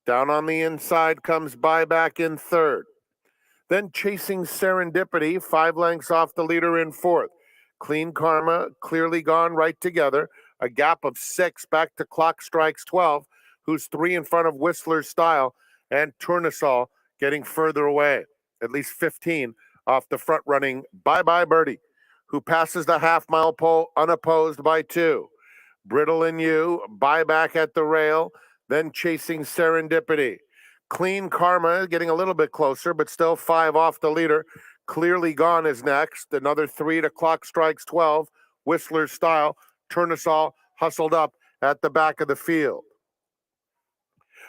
Down on the inside comes Buyback in third. Then Chasing Serendipity, 5 lengths off the leader in fourth. Clean Karma, Clearly Gone, right together. A gap of 6 back to Clock Strikes 12, who's 3 in front of Whistler's Style, and Tournesol getting further away, at least 15 off the front running Bye Bye Birdie, who passes the half-mile pole unopposed by 2. Brittle and You, Buyback at the rail, then Chasing Serendipity. Clean Karma getting a little bit closer, but still 5 off the leader. Clearly Gone is next. Another 3 to Clock Strikes 12. Whistler's Style. Tournesol hustled up at the back of the field.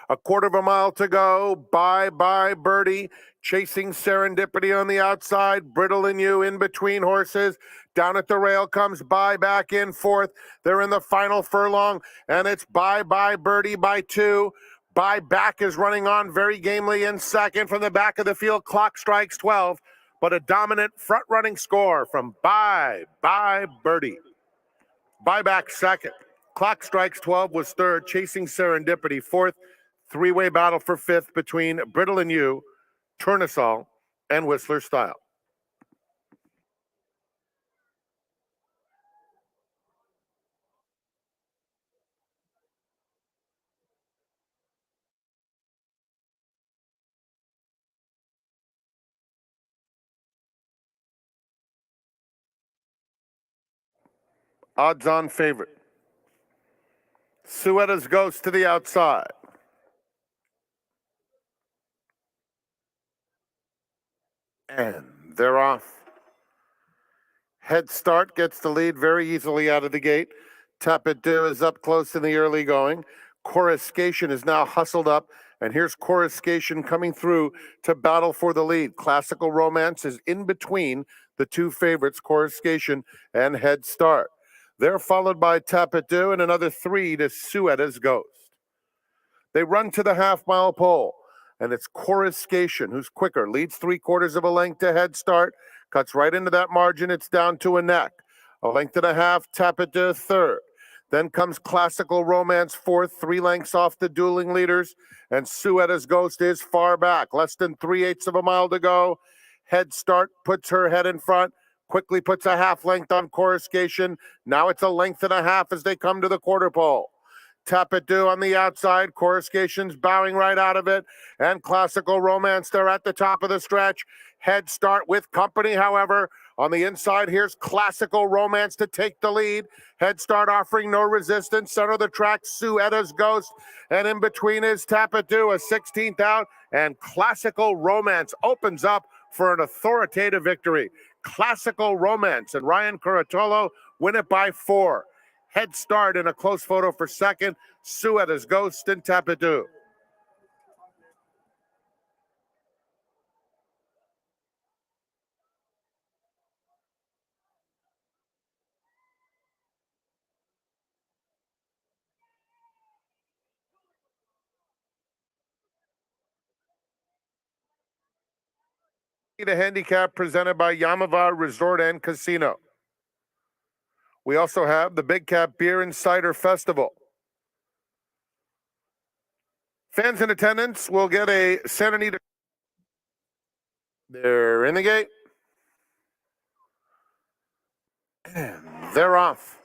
A quarter of a mile to go. Bye Bye Birdie. Chasing Serendipity on the outside. Brittle and You in between horses. Down at the rail comes Buyback in fourth. They're in the final furlong, and it's Bye Bye Birdie by 2. Buyback is running on very gamely in second. From the back of the field, Clock Strikes 12, but a dominant front-running score from Bye Bye Birdie. Buyback second. Clock Strikes 12 was third. Chasing Serendipity fourth. Three-way battle for fifth between Brittle and You, Tournesol, and Whistler Style. Odds-on favorite. Suetta's Ghost to the outside. And they're off. Head Start gets the lead very easily out of the gate. Tapit is up close in the early going. Coruscation is now hustled up, and here's Coruscation coming through to battle for the lead. Classical Romance is in between the two favorites, Coruscation and Head Start. They're followed by Tapit and another 3 to Suetta's Ghost. They run to the half-mile pole, and it's Coruscation who's quicker, leads 3/4 of a length to Head Start, cuts right into that margin. It's down to a neck. A length and a half, Tapit third. Then comes Classical Romance fourth, 3 lengths off the dueling leaders, and Suetta's Ghost is far back, less than 3/8 of a mile to go. Head Start puts her head in front, quickly puts a half length on Coruscation. Now it's a length and a half as they come to the quarter pole. Tapit on the outside. Coruscation's bowing right out of it. And Classical Romance, they're at the top of the stretch. Head Start with company, however. On the inside, here's Classical Romance to take the lead. Head Start offering no resistance. Center of the track, Suetta's Ghost. And in between is Tapit, a 16th out. And Classical Romance opens up for an authoritative victory. Classical Romance and Ryan Curatolo win it by 4. Head Start in a close photo for second. Suetta's Ghost and Tapit. The handicap presented by Yamava Resort and Casino. We also have the Big Cap Beer and Cider Festival. Fans in attendance will get a Santa Anita. They're in the gate. And they're off.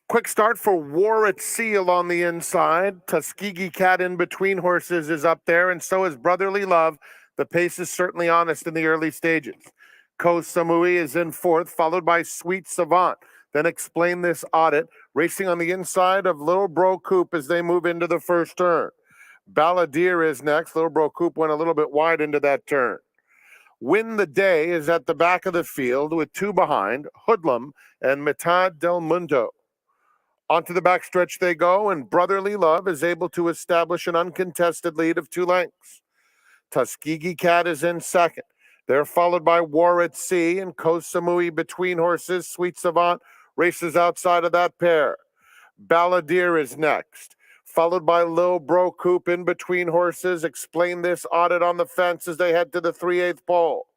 Quick start for War at Sea along the inside. Tuskegee Cat in between horses is up there, and so is Brotherly Love. The pace is certainly honest in the early stages. Koh Samui is in fourth, followed by Sweet Savant. Then Explain This Audit, racing on the inside of Little Bro Coupe as they move into the first turn. Balladeer is next. Little Bro Coupe went a little bit wide into that turn. Win the Day is at the back of the field with 2 behind, Hoodlum and Mitad del Mundo. Onto the backstretch they go, and Brotherly Love is able to establish an uncontested lead of 2 lengths. Tuskegee Cat is in second. They're followed by War at Sea and Koh Samui between horses. Sweet Savant races outside of that pair. Balladeer is next, followed by Lil Bro Coupe in between horses. Explain This Audit on the fence as they head to the 3/8 pole.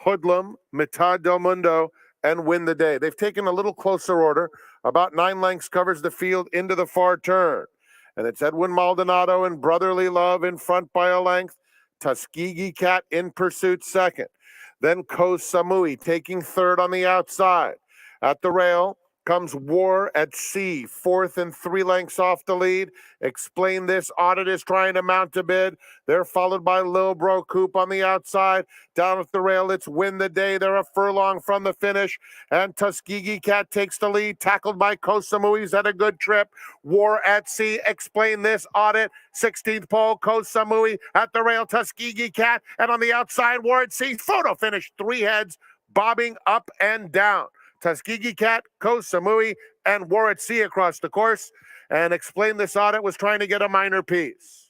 Hoodlum, Mitad del Mundo, and Win the Day. They've taken a little closer order. About 9 lengths covers the field into the far turn. And it's Edwin Maldonado and Brotherly Love in front by a length. Tuskegee Cat in pursuit second. Then Koch Samui taking third on the outside. At the rail comes War at Sea, fourth and 3 lengths off the lead. Explain This Audit is trying to mount a bid. They're followed by Lil Bro Coop on the outside. Down at the rail, it's Win the Day. They're a furlong from the finish. And Tuskegee Cat takes the lead, tackled by Koch Samui. He's had a good trip. War at Sea, Explain This Audit. 16th pole, Koch Samui at the rail, Tuskegee Cat. And on the outside, War at Sea. Photo finish, 3 heads, bobbing up and down. Tuskegee Cat, Koch Samui, and War at Sea across the course. And Explain This Audit was trying to get a minor piece.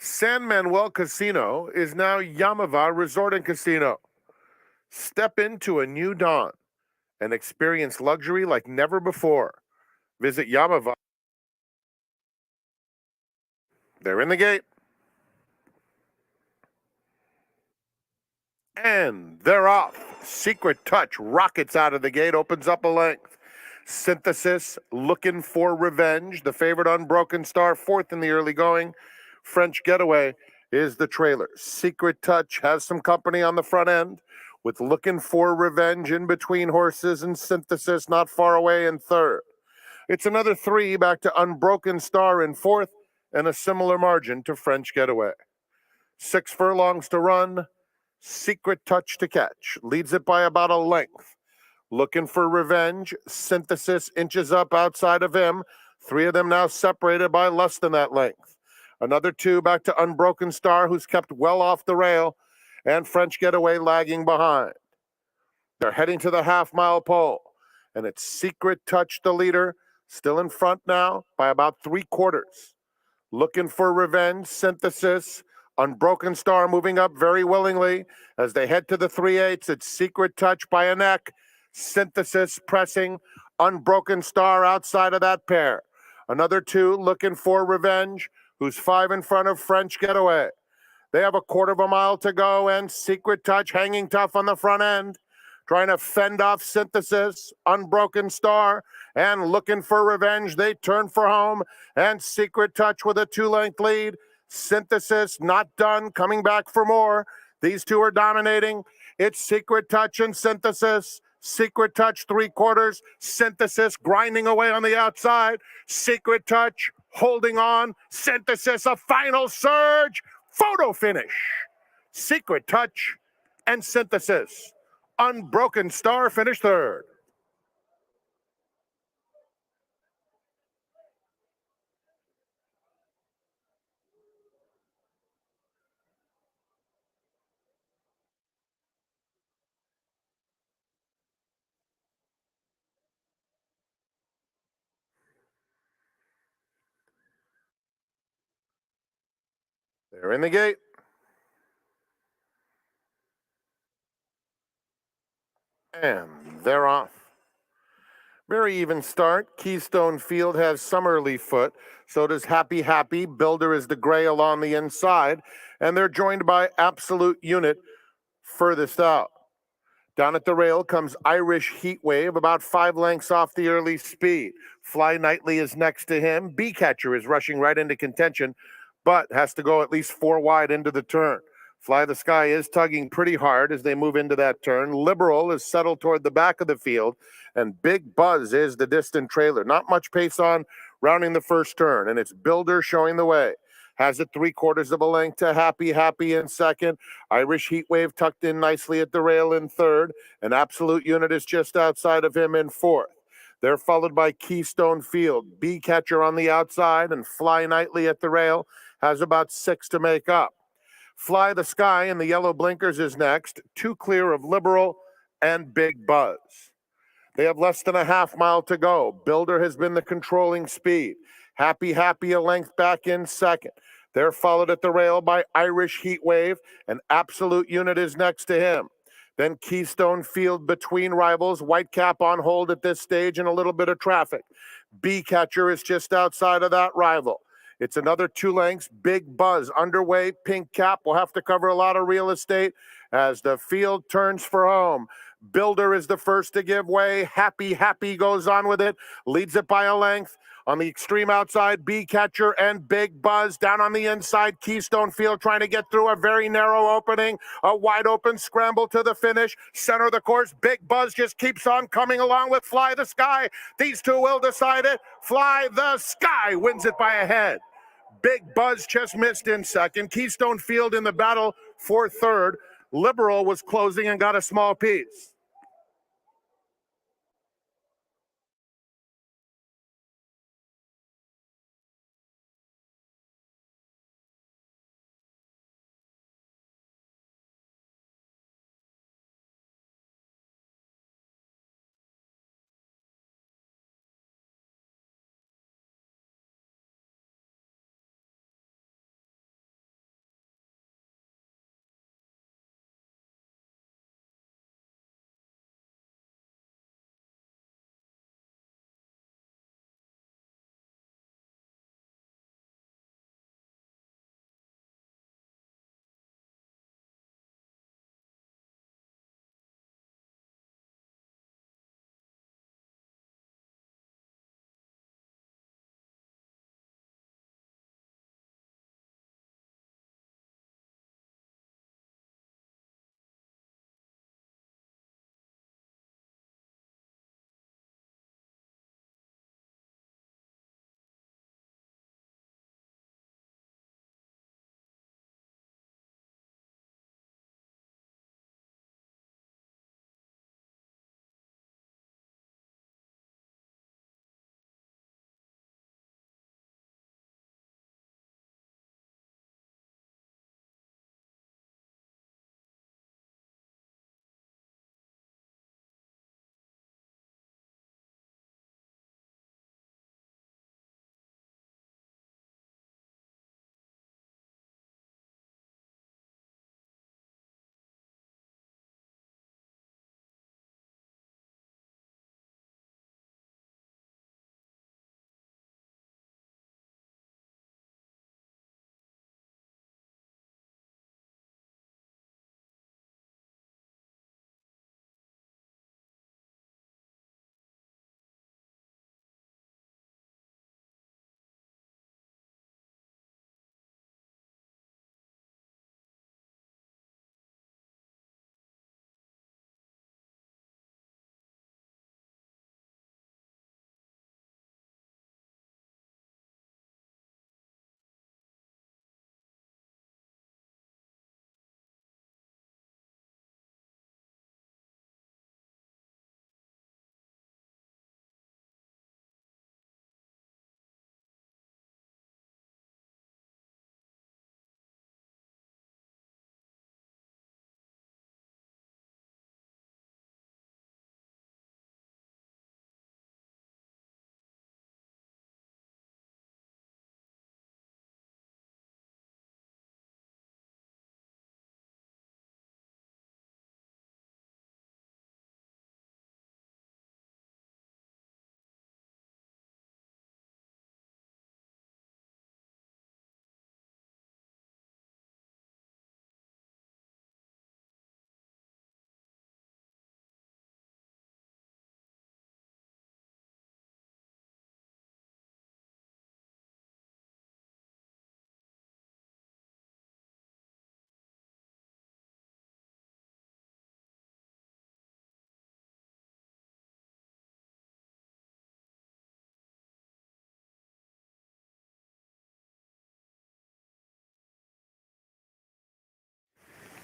San Manuel Casino is now Yamava Resort and Casino. Step into a new dawn and experience luxury like never before. Visit Yamava. They're in the gate. And they're off. Secret Touch rockets out of the gate, opens up a length. Synthesis, Looking for Revenge, the favorite Unbroken Star, fourth in the early going. French Getaway is the trailer. Secret Touch has some company on the front end, with Looking for Revenge in between horses and Synthesis not far away in third. It's another 3 back to Unbroken Star in fourth, and a similar margin to French Getaway. 6 furlongs to run. Secret Touch to catch. Leads it by about a length. Looking for Revenge. Synthesis inches up outside of him. 3 of them now separated by less than that length. Another 2 back to Unbroken Star, who's kept well off the rail, and French Getaway lagging behind. They're heading to the half-mile pole, and it's Secret Touch, the leader, still in front now by about 3/4. Looking for Revenge, Synthesis, Unbroken Star moving up very willingly as they head to the 3/8. It's Secret Touch by a neck. Synthesis pressing. Unbroken Star outside of that pair. Another 2 Looking for Revenge, who's 5 in front of French Getaway. They have a 1/4 mile to go, and Secret Touch hanging tough on the front end, trying to fend off Synthesis, Unbroken Star, and Looking for Revenge. They turn for home, and Secret Touch with a 2-length lead. Synthesis not done, coming back for more. These 2 are dominating. It's Secret Touch and Synthesis. Secret Touch 3/4. Synthesis grinding away on the outside. Secret Touch holding on. Synthesis, a final surge. Photo finish. Secret Touch and Synthesis. Unbroken Star finished third. They're in the gate. And they're off. Very even start. Keystone Field has Summerly Foot. So does Happy Happy. Builder is the gray along the inside. And they're joined by Absolute Unit furthest out. Down at the rail comes Irish Heat Wave, about 5 lengths off the early speed. Fly Nightly is next to him. Bee Catcher is rushing right into contention, but has to go at least 4 wide into the turn. Fly the Sky is tugging pretty hard as they move into that turn. Liberal is settled toward the back of the field, and Big Buzz is the distant trailer. Not much pace on rounding the first turn, and it's Builder showing the way. Has it 3/4 of a length to Happy Happy in second. Irish Heatwave tucked in nicely at the rail in third. An Absolute Unit is just outside of him in fourth. They're followed by Keystone Field. Bee Catcher on the outside, and Fly Nightly at the rail has about 6 to make up. Fly the Sky in the yellow blinkers is next, 2 clear of Liberal and Big Buzz. They have less than a half mile to go. Builder has been the controlling speed. Happy Happy a length back in second. They're followed at the rail by Irish Heatwave, and Absolute Unit is next to him. Then Keystone Field between rivals. Whitecap on hold at this stage and a little bit of traffic. B Catcher is just outside of that rival. It's another 2 lengths. Big Buzz underway. Pink Cap will have to cover a lot of real estate as the field turns for home. Builder is the first to give way. Happy goes on with it. Leads it by a length. On the extreme outside, B Catcher and Big Buzz. Down on the inside, Keystone Field trying to get through a very narrow opening. A wide open scramble to the finish. Center of the course, Big Buzz just keeps on coming along with Fly the Sky. These two will decide it. Fly the Sky wins it by a head. Big Buzz just missed in second. Keystone Field in the battle for third. Liberal was closing and got a small piece.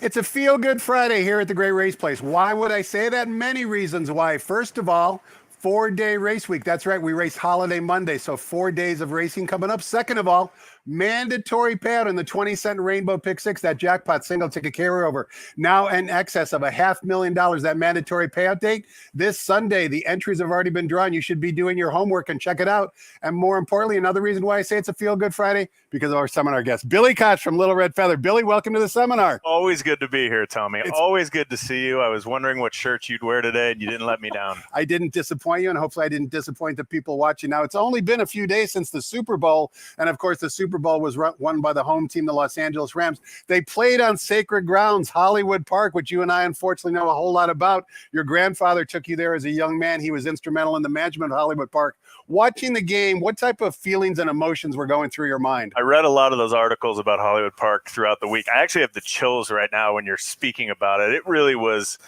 It's a feel-good Friday here at the Great Race Place. Why would I say that? Many reasons why. First of all, 4-day race week. That's right. We race holiday Monday. So 4 days of racing coming up. Second of all, mandatory payout in the 20-cent Rainbow Pick 6, that jackpot single ticket carryover. Now in excess of $500,000, that mandatory payout date. This Sunday, the entries have already been drawn. You should be doing your homework and check it out. And more importantly, another reason why I say it's a feel-good Friday, because of our seminar guest, Billy Koch from Little Red Feather. Billy, welcome to the seminar. Always good to be here, Tommy. Always good to see you. I was wondering what shirt you'd wear today, and you didn't let me down. I didn't disappoint you, and hopefully I didn't disappoint the people watching. Now, it's only been a few days since the Super Bowl, and of course, the Super Bowl was won by the home team, the Los Angeles Rams. They played on sacred grounds, Hollywood Park, which you and I unfortunately know a whole lot about. Your grandfather took you there as a young man. He was instrumental in the management of Hollywood Park. Watching the game, what type of feelings and emotions were going through your mind? I read a lot of those articles about Hollywood Park throughout the week. I actually have the chills right now when you're speaking about it. It really was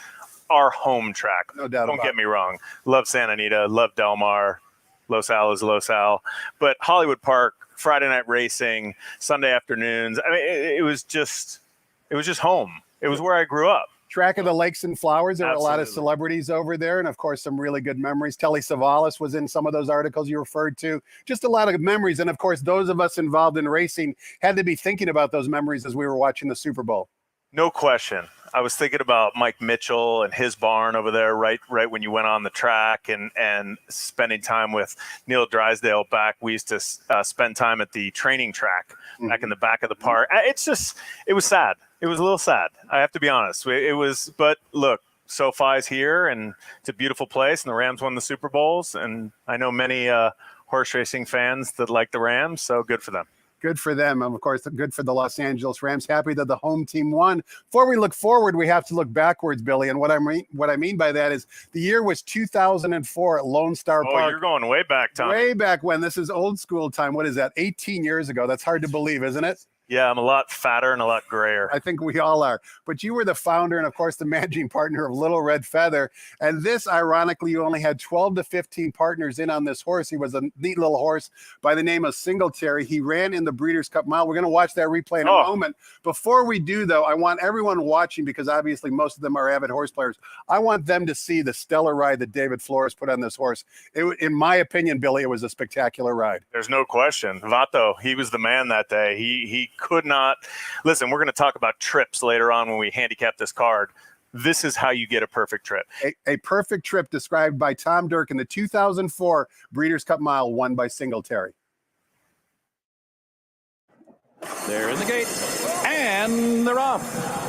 our home track. No doubt. Don't get me wrong. Love Santa Anita, love Del Mar. Los Al is Los Al. But Hollywood Park, Friday night racing, Sunday afternoons. I mean, it was just home. It was where I grew up. Track of the Lakes and Flowers. There were a lot of Absolutely. celebrities over there, and of course, some really good memories. Telly Savalas was in some of those articles you referred to. Just a lot of memories. And of course, those of us involved in racing had to be thinking about those memories as we were watching the Super Bowl. No question. I was thinking about Mike Mitchell and his barn over there right when you went on the track, and spending time with Neil Drysdale back. We used to spend time at the training track back in the back of the park. It was sad. It was a little sad. I have to be honest. But look, SoFi's here, and it's a beautiful place, and the Rams won the Super Bowls, and I know many horse racing fans that like the Rams, so good for them. Good for them. And of course, good for the Los Angeles Rams. Happy that the home team won. Before we look forward, we have to look backwards, Billy. And what I mean by that is the year was 2004 at Lone Star Park. Oh, you're going way back, Tom. Way back when. This is old school time. What is that? 18 years ago. That's hard to believe, isn't it? Yeah, I'm a lot fatter and a lot grayer. I think we all are. But you were the founder and, of course, the managing partner of Little Red Feather. And this, ironically, you only had 12 to 15 partners in on this horse. He was a neat little horse by the name of Singletary. He ran in the Breeders' Cup Mile. We're going to watch that replay in a moment. Before we do, though, I want everyone watching, because obviously most of them are avid horse players, I want them to see the stellar ride that David Flores put on this horse. In my opinion, Billy, it was a spectacular ride. There's no question. Vato, he was the man that day. He could not listen. We're going to talk about trips later on when we handicap this card. This is how you get a perfect trip. A perfect trip described by Tom Dirk in the 2004 Breeders' Cup Mile, won by Singletary. They're in the gate, and they're off.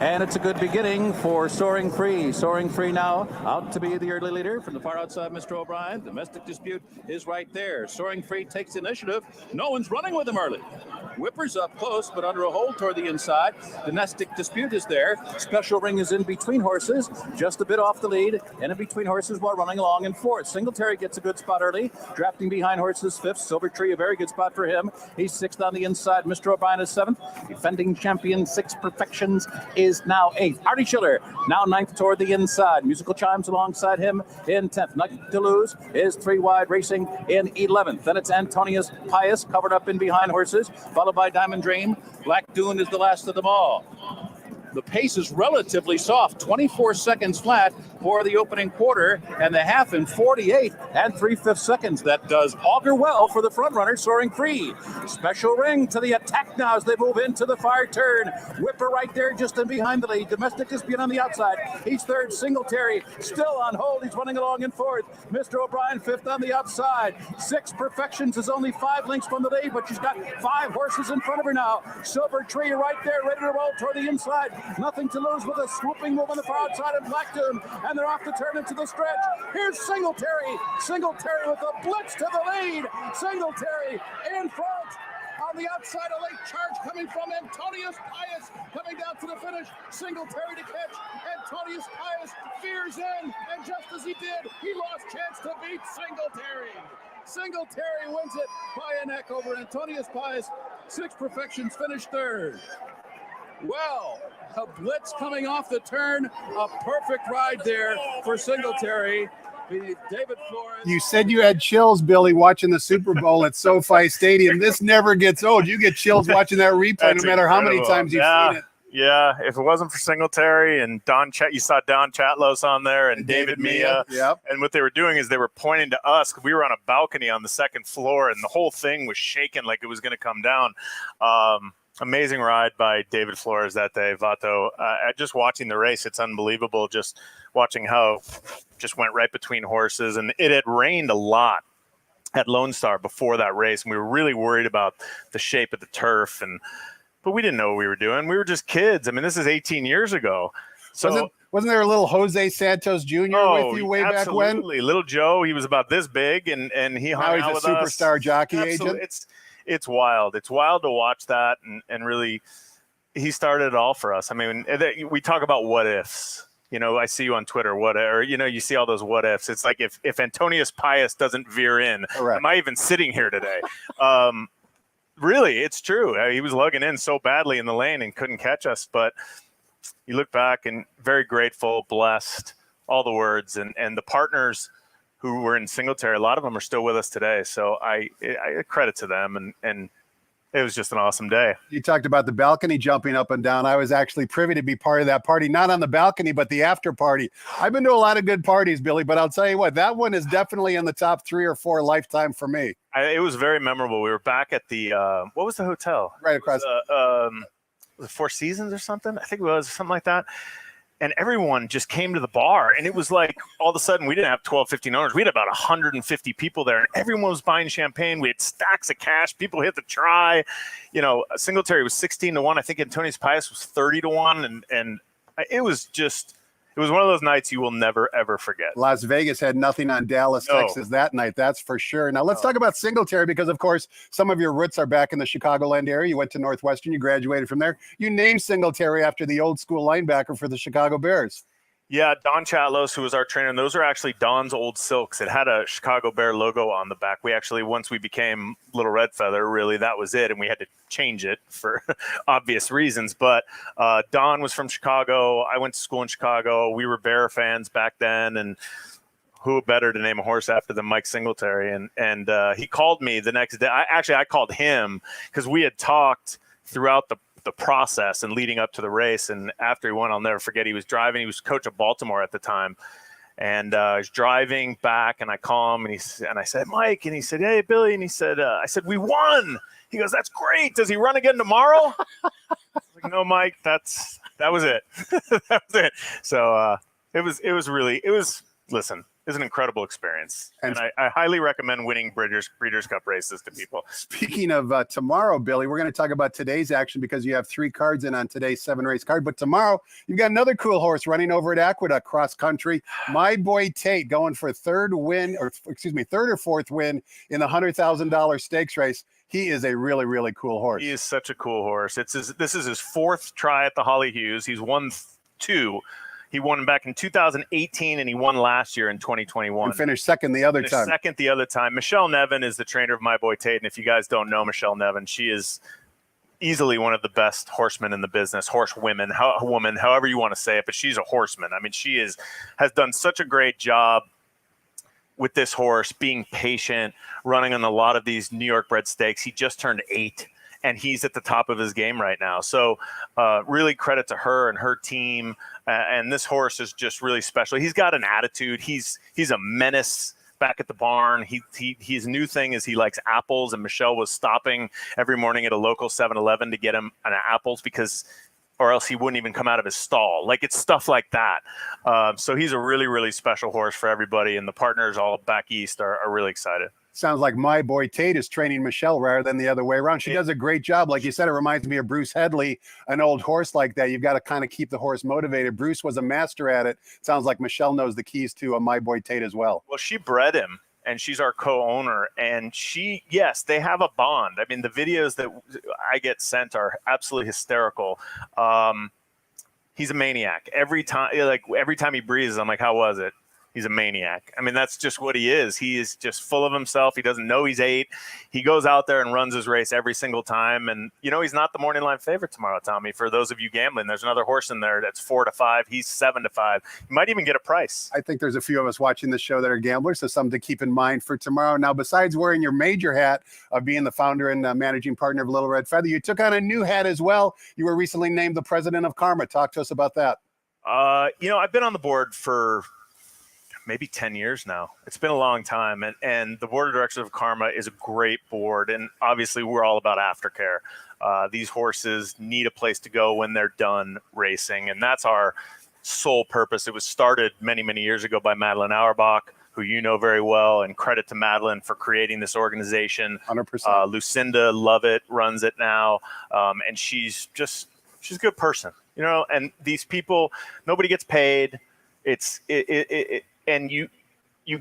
And it's a good beginning for Soaring Free. Soaring Free now out to be the early leader from the far outside, Mr. O'Brien. Domestic Dispute is right there. Soaring Free takes initiative. No one's running with him early. Whippers up close, but under a hold toward the inside. Domestic Dispute is there. Special Ring is in between horses, just a bit off the lead, and in between horses while running along in fourth. Singletary gets a good spot early, drafting behind horses fifth. Silver Tree, a very good spot for him. He's sixth on the inside. Mr. O'Brien is seventh. Defending champion, Six Perfections, is now eighth. Artie Schiller now ninth toward the inside. Musical Chimes alongside him in 10th. Nothing to Lose is three wide, racing in 11th. Then it's Antonius Pius covered up in behind horses, followed by Diamond Dream. Black Dune is the last of them all. The pace is relatively soft, 24 seconds flat for the opening quarter, and the half in 48 and 3/5 seconds. That does augur well for the front runner, Soaring Free. Special Ring to the attack now as they move into the far turn. Whipper right there just in behind the lead. Domestic Dispute on the outside. He's third. Singletary still on hold. He's running along in fourth. Mr. O'Brien fifth on the outside. Six Perfections is only 5 lengths from the lead, but she's got 5 horses in front of her now. Silver Tree right there, ready to roll toward the inside. Nothing to Lose with a swooping move on the far outside of Black Dune, and they're off to turn into the stretch. Here's Singletary. Singletary with a blitz to the lead. Singletary in front. On the outside, a late charge coming from Antonius Pius, coming down to the finish. Singletary to catch. Antonius Pius veers in, and just as he did, he lost chance to beat Singletary. Singletary wins it by a neck over Antonius Pius. Six Perfections finished third. Well, a blitz coming off the turn, a perfect ride there for Singletary. David Flores. You said you had chills, Billy, watching the Super Bowl at SoFi Stadium. This never gets old. You get chills watching that replay, no matter how many times you've seen it. Yeah, if it wasn't for Singletary and you saw Don Chatlos on there and David Mia. Yep. And what they were doing is they were pointing to us. We were on a balcony on the second floor, and the whole thing was shaking like it was going to come down. Amazing ride by David Flores that day, Vato. Just watching the race, it's unbelievable. Just watching how just went right between horses, and it had rained a lot at Lone Star before that race, and we were really worried about the shape of the turf, but we didn't know what we were doing. We were just kids. I mean, this is 18 years ago. So wasn't there a little Jose Santos Jr. with you way back when? Absolutely. Little Joe, he was about this big, and he hung out with us. Now he's a superstar jockey Absolutely. agent. It's wild. It's wild to watch that, and really, he started it all for us. I mean, we talk about what ifs. I see you on Twitter, you see all those what ifs. It's like if Antonius Pius doesn't veer in, Correct. Am I even sitting here today? Really, it's true. He was lugging in so badly in the lane and couldn't catch us. But you look back and very grateful, blessed, all the words. And the partners who were in Singletary, a lot of them are still with us today. So I credit to them. And it was just an awesome day. You talked about the balcony jumping up and down. I was actually privy to be part of that party, not on the balcony, but the after party. I've been to a lot of good parties, Billy, but I'll tell you what, that one is definitely in the top 3 or 4 lifetime for me. It was very memorable. We were back at the, what was the hotel? Right across. Was it Four Seasons or something? I think it was something like that. And everyone just came to the bar, and it was like all of a sudden we didn't have 12, 15 owners. We had about 150 people there, and everyone was buying champagne. We had stacks of cash. People hit the try. Singletary was 16-1. I think Antonius Pius was 30-1, and it was one of those nights you will never, ever forget. Las Vegas had nothing on Dallas, Texas that night. That's for sure. Now let's talk about Singletary, because of course, some of your roots are back in the Chicagoland area. You went to Northwestern, you graduated from there. You named Singletary after the old school linebacker for the Chicago Bears. Yeah, Don Chatlos, who was our trainer, and those are actually Don's old silks. It had a Chicago Bear logo on the back. We actually, once we became Little Red Feather, really, that was it, and we had to change it for obvious reasons. But Don was from Chicago. I went to school in Chicago. We were Bear fans back then, and who better to name a horse after than Mike Singletary? And he called me the next day. I called him because we had talked throughout the process and leading up to the race. And after he won, I'll never forget, he was driving. He was coach of Baltimore at the time. And I was driving back, and I call him, and I said, Mike, and he said, hey, Billy. And he said, I said, we won. He goes, that's great. Does he run again tomorrow? I was like, no, Mike, that was it. That was it. So it was an incredible experience. And I highly recommend winning Breeders' Cup races to people. Speaking of tomorrow, Billy, we're going to talk about today's action because you have 3 cards in on today's 7-race card. But tomorrow, you've got another cool horse running over at Aqueduct cross country. My boy Tate going for third or 4th win in the $100,000 stakes race. He is a really, really cool horse. He is such a cool horse. This is his 4th try at the Holly Hughes. He's won 2. He won back in 2018, and he won last year in 2021. And finished second the other time. Michelle Nevin is the trainer of My Boy Tate, and if you guys don't know Michelle Nevin, she is easily one of the best horsemen in the business, woman, however you want to say it, but she's a horseman. I mean, has done such a great job with this horse, being patient, running on a lot of these New York bred stakes. He just turned 8. And he's at the top of his game right now. So really credit to her and her team. And this horse is just really special. He's got an attitude. He's a menace back at the barn. His new thing is he likes apples. And Michelle was stopping every morning at a local 7-Eleven to get him an apples or else he wouldn't even come out of his stall. Like, it's stuff like that. So he's a really, really special horse for everybody. And the partners all back east are really excited. Sounds like My Boy Tate is training Michelle rather than the other way around. She does a great job. Like you said, it reminds me of Bruce Headley, an old horse like that. You've got to kind of keep the horse motivated. Bruce was a master at it. Sounds like Michelle knows the keys to a My Boy Tate as well. Well, she bred him, and she's our co-owner. And yes, they have a bond. I mean, the videos that I get sent are absolutely hysterical. He's a maniac. Every time he breathes, I'm like, how was it? He's a maniac. I mean, that's just what he is. He is just full of himself. He doesn't know he's 8. He goes out there and runs his race every single time. And, you know, he's not the morning line favorite tomorrow, Tommy. For those of you gambling, there's another horse in there that's 4-5. He's 7-5. You might even get a price. I think there's a few of us watching this show that are gamblers, so something to keep in mind for tomorrow. Now, besides wearing your major hat of being the founder and managing partner of Little Red Feather, you took on a new hat as well. You were recently named the president of Karma. Talk to us about that. You know, I've been on the board for maybe 10 years now. It's been a long time. And the board of directors of Karma is a great board. And obviously we're all about aftercare. These horses need a place to go when they're done racing. And that's our sole purpose. It was started many, many years ago by Madeline Auerbach, who you know very well, and credit to Madeline for creating this organization. 100%. Lucinda Lovett runs it now. And she's a good person, you know, and these people, nobody gets paid. And you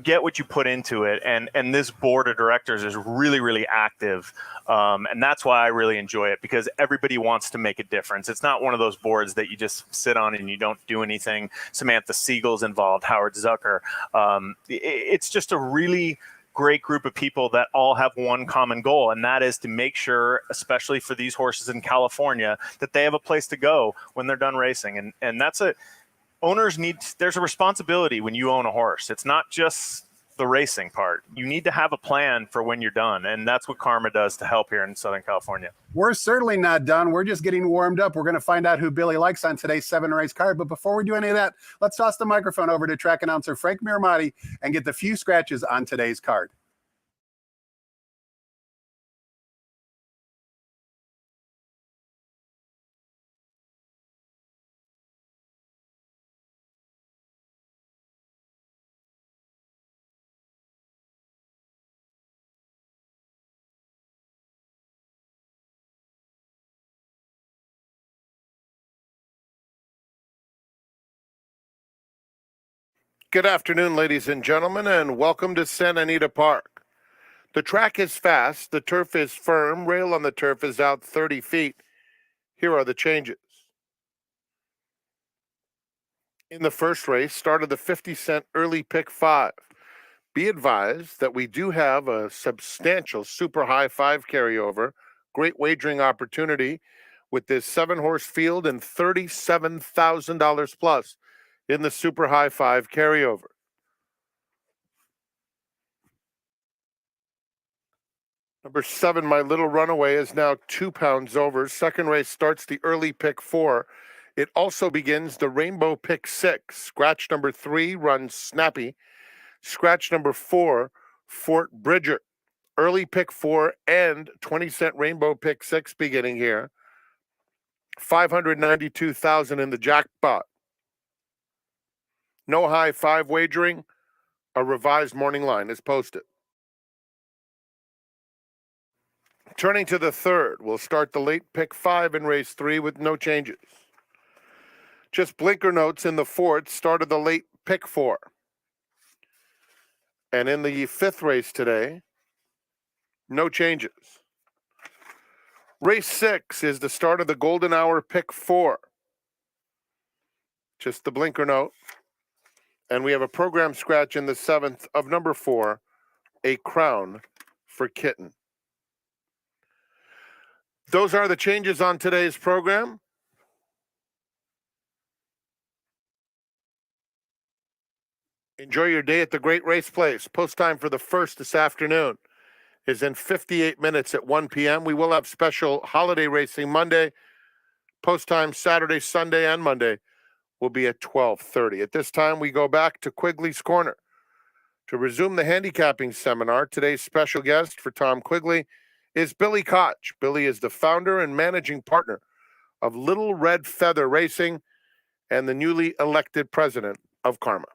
get what you put into it. And this board of directors is really, really active. And that's why I really enjoy it, because everybody wants to make a difference. It's not one of those boards that you just sit on and you don't do anything. Samantha Siegel's involved, Howard Zucker. It's just a really great group of people that all have one common goal, and that is to make sure, especially for these horses in California, that they have a place to go when they're done racing. And that's there's a responsibility when you own a horse. It's not just the racing part. You need to have a plan for when you're done. And that's what Karma does to help here in Southern California. We're certainly not done. We're just getting warmed up. We're going to find out who Billy likes on today's 7-race card. But before we do any of that, let's toss the microphone over to track announcer Frank Miramati and get the few scratches on today's card. Good afternoon, ladies and gentlemen, and welcome to Santa Anita Park. The track is fast, the turf is firm, rail on the turf is out 30 feet. Here are the changes. In the first race, started the 50-cent early pick 5. Be advised that we do have a substantial super high 5 carryover, great wagering opportunity with this 7-horse field and $37,000 plus in the super high 5 carryover. Number 7, My Little Runaway, is now 2 pounds over. Second race starts the early pick 4. It also begins the rainbow pick 6. Scratch number 3 runs Snappy. Scratch number 4, Fort Bridger. Early pick 4 and 20-cent rainbow pick 6 beginning here. 592,000 in the jackpot. No high 5 wagering. A revised morning line is posted. Turning to the third, we'll start the late pick 5 in race 3 with no changes. Just blinker notes in the fourth started the late pick 4. And in the 5th race today, no changes. Race 6 is the start of the golden hour pick 4. Just the blinker note. And we have a program scratch in the 7th of number 4, A Crown for Kitten. Those are the changes on today's program. Enjoy your day at the Great Race Place. Post time for the first this afternoon is in 58 minutes at 1 p.m. We will have special holiday racing Monday. Post time Saturday, Sunday, and Monday will be at 12:30. At this time, we go back to Quigley's Corner to resume the handicapping seminar. Today's special guest for Tom Quigley is Billy Koch. Billy is the founder and managing partner of Little Red Feather Racing and the newly elected president of Karma.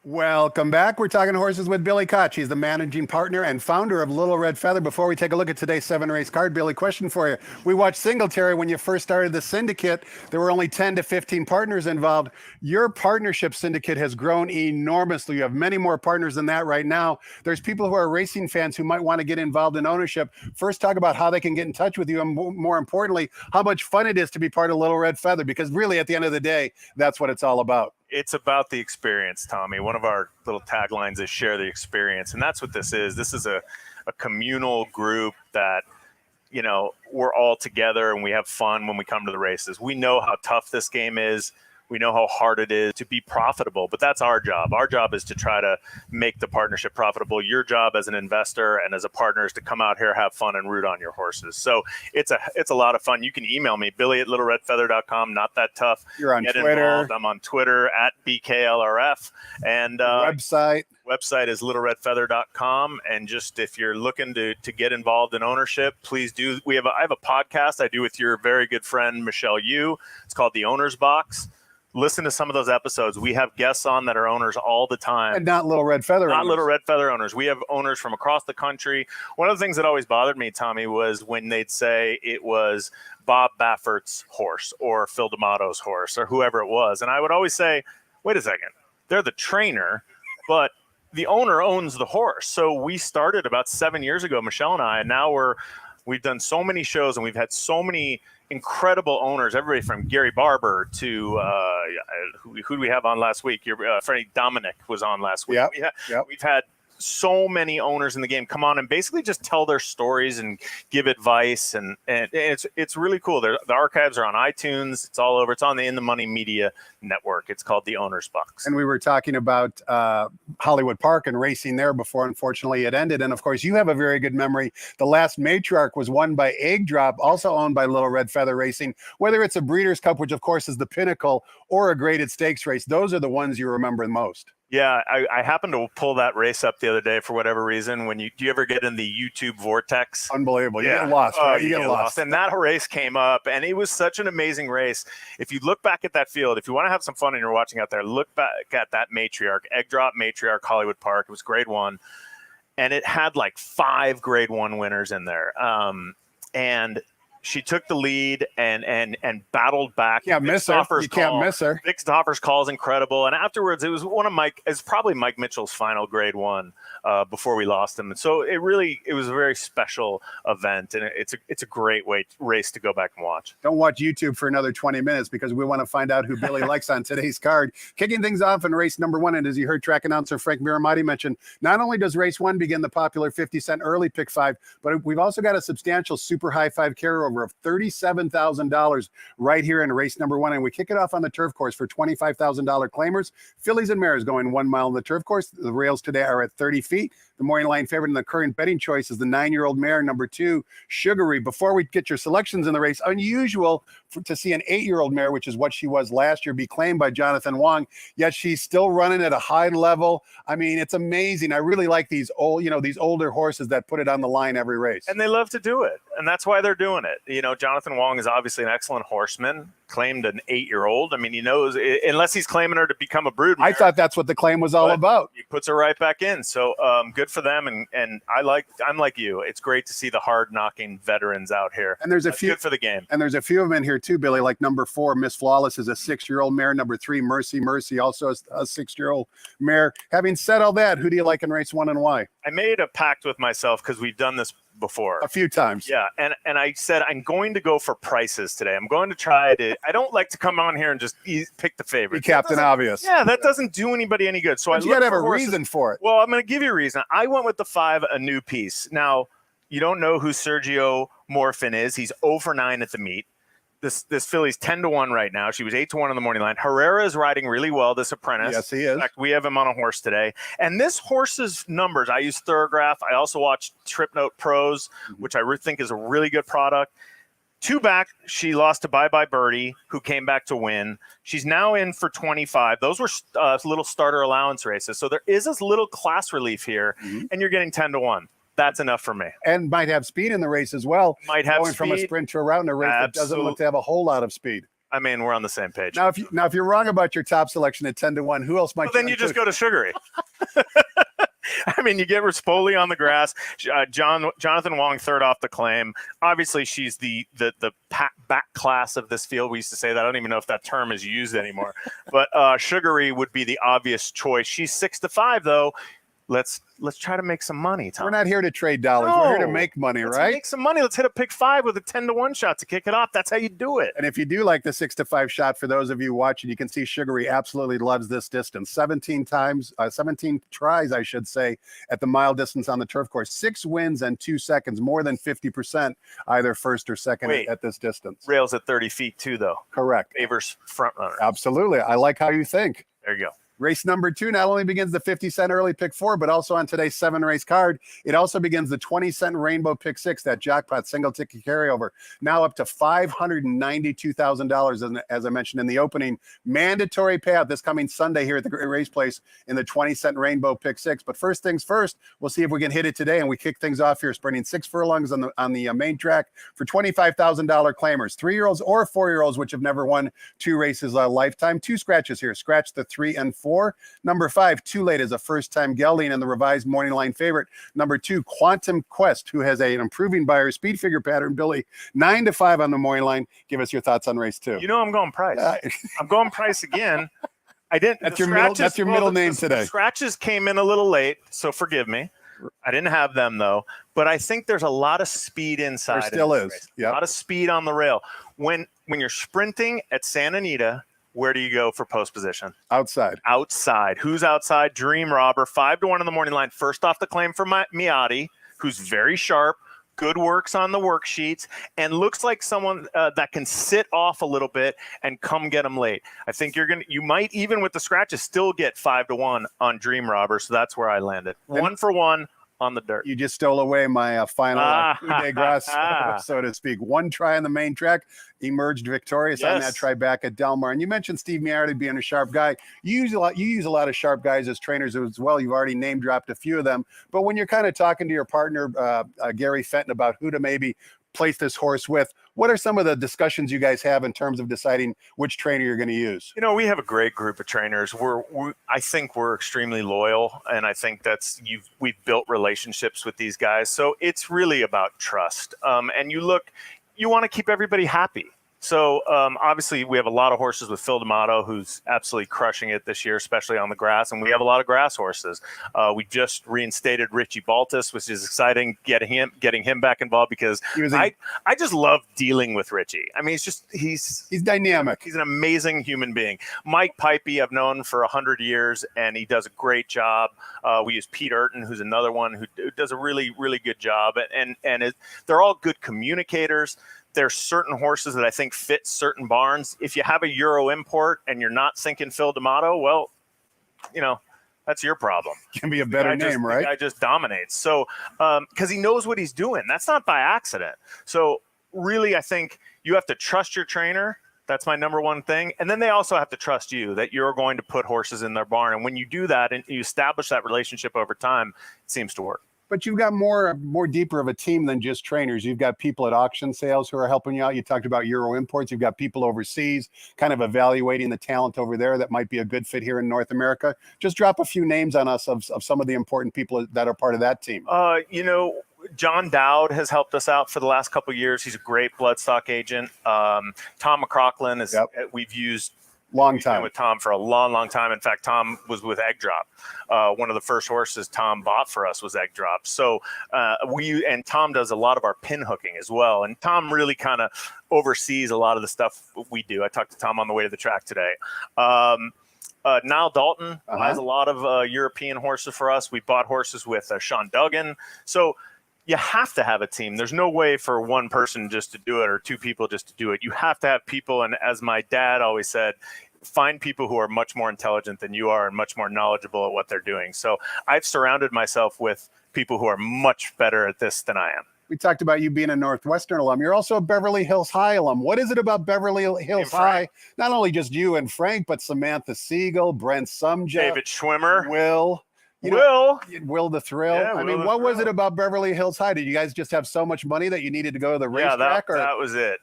Welcome back. We're talking horses with Billy Koch. He's the managing partner and founder of Little Red Feather. Before we take a look at today's 7-race card, Billy, question for you. We watched Singletary when you first started the syndicate. There were only 10 to 15 partners involved. Your partnership syndicate has grown enormously. You have many more partners than that right now. There's people who are racing fans who might want to get involved in ownership. First, talk about how they can get in touch with you, and more importantly, how much fun it is to be part of Little Red Feather, because really, at the end of the day, that's what it's all about. It's about the experience, Tommy. One of our little taglines is share the experience. And that's what this is. This is a communal group that, you know, we're all together and we have fun when we come to the races. We know how tough this game is. We know how hard it is to be profitable, but that's our job. Our job is to try to make the partnership profitable. Your job as an investor and as a partner is to come out here, have fun, and root on your horses. So it's a lot of fun. You can email me, billy@littleredfeather.com. Not that tough. You're on Get Twitter. involved. I'm on Twitter @BKLRF. And Website is littleredfeather.com. And just if you're looking to get involved in ownership, please do. I have a podcast I do with your very good friend, Michelle Yu. It's called The Owner's Box. Listen to some of those episodes. We have guests on that are owners all the time. and not Little Red Feather. Not owners. Little Red Feather owners. We have owners from across the country. One of the things that always bothered me, Tommy, was when they'd say it was Bob Baffert's horse or Phil D'Amato's horse or whoever it was. And I would always say, wait a second, they're the trainer, but the owner owns the horse. So we started about 7 years ago, Michelle and I, and now we've done so many shows and we've had so many incredible owners, everybody from Gary Barber to who do we have on last week? Your Freddie Dominic was on last week. Yep. We've had so many owners in the game come on and basically just tell their stories and give advice, and it's really cool. The archives are on iTunes. It's all over. It's on the In the Money Media Network. It's called The Owner's Box. And we were talking about Hollywood Park and racing there before, unfortunately, it ended. And of course, you have a very good memory. The last Matriarch was won by Egg Drop, also owned by Little Red Feather Racing. Whether it's a Breeders' Cup, which of course is the pinnacle, or a graded stakes race, those are the ones you remember the most. Yeah, I happened to pull that race up the other day for whatever reason. Do you ever get in the YouTube vortex? Unbelievable. You get lost, right? You get lost. And that race came up, and it was such an amazing race. If you look back at that field, if you want to have some fun and you're watching out there, look back at that Matriarch, Egg Drop Matriarch, Hollywood Park. It was grade 1, and it had like 5 grade 1 winners in there. And she took the lead and battled back. Can't miss her. You can't miss her. Vic Stoffer's call is incredible. And afterwards, it was it's probably Mike Mitchell's final grade 1 before we lost him. And so it was a very special event. And it's a great race to go back and watch. Don't watch YouTube for another 20 minutes because we want to find out who Billy likes on today's card. Kicking things off in race number 1. And as you heard track announcer Frank Miramati mention, not only does race 1 begin the popular 50-cent early pick 5, but we've also got a substantial super high 5 carryover of $37,000 right here in race number 1. And we kick it off on the turf course for $25,000 claimers. Fillies and mares going 1 mile on the turf course. The rails today are at 30 feet. The morning line favorite in the current betting choice is the 9-year-old mare, number 2, Sugary. Before we get your selections in the race, unusual to see an 8-year-old mare, which is what she was last year, be claimed by Jonathan Wong, yet she's still running at a high level. I mean, it's amazing. I really like these older horses that put it on the line every race. And they love to do it. And that's why they're doing it. Jonathan Wong is obviously an excellent horseman, claimed an 8-year-old. I mean, he knows, unless he's claiming her to become a broodmare. I thought that's what the claim was all about. He puts her right back in. So good for them. And I'm like you. It's great to see the hard-knocking veterans out here. And there's a few good for the game. And there's a few of them in here too, Billy, like number 4, Miss Flawless, is a 6-year-old mare. Number 3, Mercy, also a 6-year-old mare. Having said all that, who do you like in race 1 and why? I made a pact with myself because we've done this before a few times. Yeah. And I said, I'm going to go for prices today. I'm going to try to, I don't like to come on here and just pick the favorite. Be Captain Obvious. Yeah. That doesn't do anybody any good. So but you got to have a reason for it. Well, I'm going to give you a reason. I went with the 5, a new piece. Now, you don't know who Sergio Morfin is. He's 0-9 at the meet. This filly's 10-1 right now. She was 8-1 on the morning line. Herrera is riding really well, this apprentice. Yes, he is. In fact, we have him on a horse today. And this horse's numbers, I use Thorograph. I also watch Trip Note Pros, which I think is a really good product. 2 back, she lost to Bye Bye Birdie, who came back to win. She's now in for 25. Those were little starter allowance races. So there is this little class relief here, and you're getting 10-1. That's enough for me. And might have speed in the race as well. Might have going speed. From a sprint to a round in a race that doesn't look to have a whole lot of speed. I mean, we're on the same page. Now, if you're wrong about your top selection at 10-1, who else might? Well, then you just go to Sugary. I mean, you get Rispoli on the grass. Jonathan Wong third off the claim. Obviously, she's the back class of this field. We used to say that. I don't even know if that term is used anymore. But Sugary would be the obvious choice. She's 6-5 though. Let's try to make some money, Tom. We're not here to trade dollars. No. We're here to make money, Let's right? make some money. Let's hit a pick 5 with a 10-1 shot to kick it off. That's how you do it. And if you do like the 6-5 shot, for those of you watching, you can see Sugary absolutely loves this distance. 17 tries, I should say, at the mile distance on the turf course. 6 wins and 2 seconds, more than 50%, either first or second at this distance. Rails at 30 feet too, though. Correct. Favors front runner. Absolutely. I like how you think. There you go. Race number 2 not only begins the 50-cent early pick 4, but also on today's 7-race card, it also begins the 20-cent rainbow pick 6, that jackpot single ticket carryover, now up to $592,000, as I mentioned in the opening. Mandatory payout this coming Sunday here at the race place in the 20-cent rainbow pick 6. But first things first, we'll see if we can hit it today, and we kick things off here, sprinting 6 furlongs on the main track for $25,000 claimers, 3-year-olds or 4-year-olds, which have never won 2 races a lifetime. 2 scratches here. Scratch the 3 and 4. Number 5, Too Late, is a first-time gelding and the revised morning line favorite. Number 2, Quantum Quest, who has an improving by her speed figure pattern. Billy, 9-5 on the morning line. Give us your thoughts on race 2. You know I'm going Price. I'm going Price again. I didn't. That's your middle name today. The scratches came in a little late, so forgive me. I didn't have them though, but I think there's a lot of speed inside. There still is. A lot of speed on the rail. When you're sprinting at Santa Anita, where do you go for post position? Outside. Outside. Who's outside? Dream Robber. 5-1 on the morning line. First off the claim for Miotti, who's very sharp, good works on the worksheets, and looks like someone that can sit off a little bit and come get them late. I think you might, even with the scratches, still get 5-1 on Dream Robber. So that's where I landed. 1 for 1 on the dirt. You just stole away my final coup de grace, so to speak. 1 try on the main track, emerged victorious on that try back at Del Mar. And you mentioned Steve Miotti being a sharp guy. You use a lot of sharp guys as trainers as well. You've already name dropped a few of them. But when you're kind of talking to your partner, Gary Fenton, about who to maybe place this horse with, what are some of the discussions you guys have in terms of deciding which trainer you're going to use? You know, we have a great group of trainers. I think we're extremely loyal, and I think we've built relationships with these guys. So it's really about trust. And you want to keep everybody happy. So obviously we have a lot of horses with Phil D'Amato, who's absolutely crushing it this year, especially on the grass. And we have a lot of grass horses. We just reinstated Richie Baltus, which is exciting, getting him back involved, because I just love dealing with Richie. I mean, he's dynamic. He's an amazing human being. Mike Pipey, I've known for 100 years, and he does a great job. We use Pete Urton, who's another one who does a really, really good job. And they're all good communicators. There's certain horses that I think fit certain barns. If you have a Euro import and you're not thinking Phil D'Amato, well, that's your problem. Can be a better name, right? The guy just dominates. So, because he knows what he's doing. That's not by accident. So really, I think you have to trust your trainer. That's my number one thing. And then they also have to trust you, that you're going to put horses in their barn. And when you do that and you establish that relationship over time, it seems to work. But you've got more deeper of a team than just trainers. You've got people at auction sales who are helping you out. You talked about Euro imports. You've got people overseas kind of evaluating the talent over there that might be a good fit here in North America. Just drop a few names on us of some of the important people that are part of that team. John Dowd has helped us out for the last couple of years. He's a great bloodstock agent. Tom McCrocklin is we've used long time with Tom for a long time. In fact, Tom was with Egg Drop. One of the first horses Tom bought for us was Egg Drop. So and Tom does a lot of our pin hooking as well. And Tom really kind of oversees a lot of the stuff we do. I talked to Tom on the way to the track today. Niall Dalton has a lot of European horses for us. We bought horses with Sean Duggan. So you have to have a team. There's no way for one person just to do it or 2 people just to do it. You have to have people. And as my dad always said, find people who are much more intelligent than you are and much more knowledgeable at what they're doing. So I've surrounded myself with people who are much better at this than I am. We talked about you being a Northwestern alum. You're also a Beverly Hills High alum. What is it about Beverly Hills High? Not only just you and Frank, but Samantha Siegel, Brent Sumja, David Schwimmer, Will. Will the Thrill. Yeah, I Will mean, the what was Thrill. it about Beverly Hills High? Did you guys just have so much money that you needed to go to the Yeah, racetrack? that was it.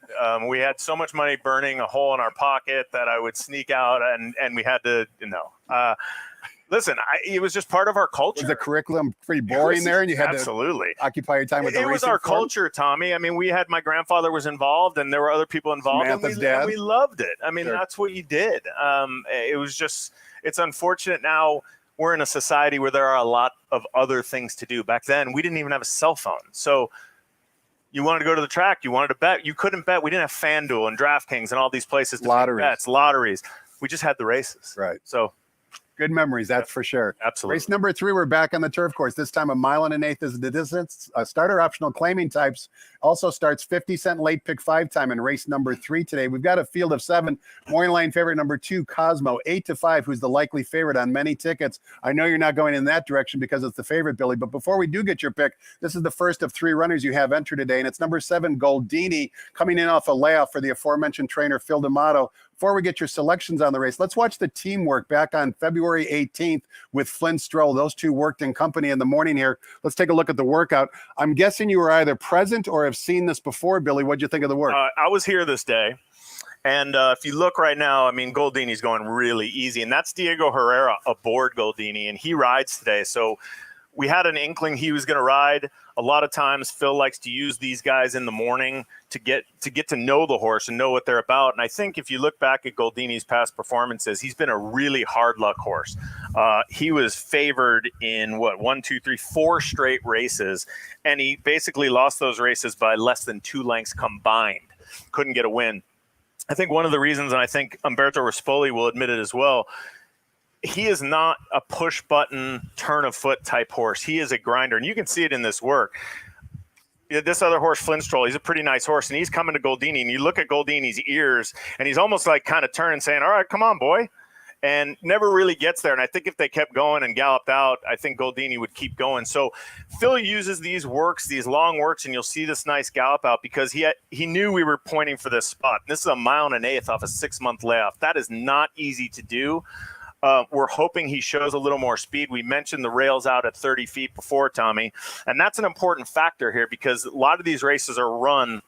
We had so much money burning a hole in our pocket that I would sneak out, and we had to, listen, it was just part of our culture. Was the curriculum pretty boring there, and you had absolutely to occupy your time with the It was racing our form? culture, Tommy. I mean, my grandfather was involved, and there were other people involved, Samantha's and dad. we loved it. I mean, Sure. that's what you did. It was just, it's unfortunate now we're in a society where there are a lot of other things to do. Back then, we didn't even have a cell phone. So you wanted to go to the track, you wanted to bet, you couldn't bet. We didn't have FanDuel and DraftKings and all these places to Lotteries. make bets, lotteries. We just had the races. Right. So Good memories, that's for sure. absolutely. Race number 3, we're back on the turf course. This time 1.1 miles is the distance. Starter optional claiming types also starts 50-cent late pick 5 time in race number 3 today. We've got a field of 7. Morning line favorite number 2, Cosmo, 8-5, who's the likely favorite on many tickets. I know you're not going in that direction because it's the favorite, Billy, but before we do get your pick, this is the first of 3 runners you have entered today, and it's number 7, Goldini, coming in off a layoff for the aforementioned trainer, Phil D'Amato. Before we get your selections on the race, let's watch the teamwork back on February 18th with Flynn Stroll. Those two worked in company in the morning here. Let's take a look at the workout. I'm guessing you were either present or have seen this before, Billy. What'd you think of the work? I was here this day. And if you look right now, I mean, Goldini's going really easy. And that's Diego Herrera aboard Goldini, and he rides today. So we had an inkling he was going to ride. A lot of times Phil likes to use these guys in the morning to get to know the horse and know what they're about. And I think if you look back at Goldini's past performances, he's been a really hard luck horse. He was favored in 4 straight races, and he basically lost those races by less than 2 lengths combined. Couldn't get a win. I think one of the reasons, and I think Umberto Rispoli will admit it as well, he is not a push button, turn of foot type horse. He is a grinder, and you can see it in this work. This other horse, Flynn Stroll, he's a pretty nice horse, and he's coming to Goldini, and you look at Goldini's ears, and he's almost like kind of turning, saying, all right, come on, boy, and never really gets there. And I think if they kept going and galloped out, I think Goldini would keep going. So Phil uses these works, these long works, and you'll see this nice gallop out because he knew we were pointing for this spot. This is 1.1 miles off a 6-month layoff. That is not easy to do. We're hoping he shows a little more speed. We mentioned the rails out at 30 feet before, Tommy, and that's an important factor here because a lot of these races are won